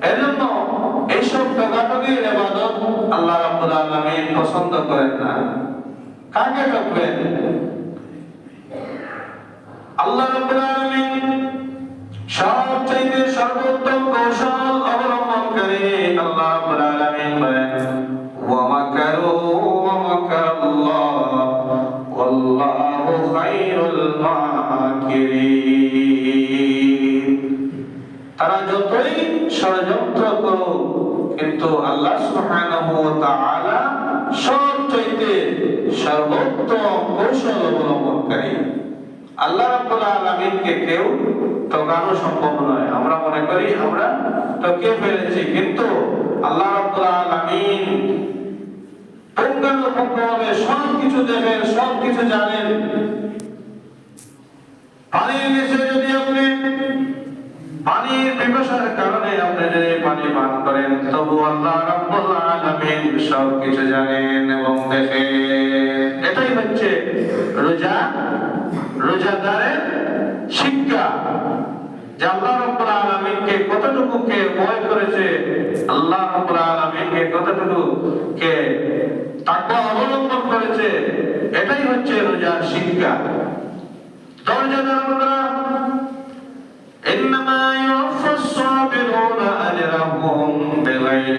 এজন্য এইসব ঠকাঠকির ইবাদত আল্লাহ রাব্বুল আলামিন পছন্দ করেন না। কাকে ঠকবেন? আল্লাহ রাব্বুল আলামিন সবচাইতে সর্বোত্তম কৌশল অবলম্বনকারী আল্লাহ রাব্বুল আলামিন বলেন, ওয়া মাকারু ওয়া মাকারাল্লাহ ওয়াল্লাহু খায়রুল মাকিরিন। তারা যতই ষড়যন্ত্র করুক, কিন্তু আল্লাহ সুবহানাহু ওয়া তাআলা সবচাইতে সর্বোত্তম কৌশল অবলম্বনকারী। আল্লাহ রাব্বুল আলামিনকে কেউ ঠকানো সম্ভব নয়। আমরা মনে করি আমরা ঠকিয়ে ফেলেছি, কিন্তু আল্লাহ রাব্বুল আলামিন পুঙ্খানুপুঙ্খভাবে সবকিছু দেখেন, সবকিছু জানেন। পানির নিচে যদি আপনি পানির পিপাসার কারণে আপনি যদি পানি পান করেন, তবু আল্লাহ রাব্বুল আলামিন সবকিছু জানেন এবং দেখেন। এটাই হচ্ছে রোজাদারের শিক্ষা, যে আল্লাহ রাব্বুল আলামিনকে কতটুকু কে ভয় করেছে, আল্লাহ রাব্বুল আলামিনকে কতটুকু কে তাকওয়া অবলম্বন করেছে। এটাই হচ্ছে রোজার শিক্ষা। রোজাদাররা ইন্নামা ইউফাস সাবিরুনা আজরাহুম বিগাইরি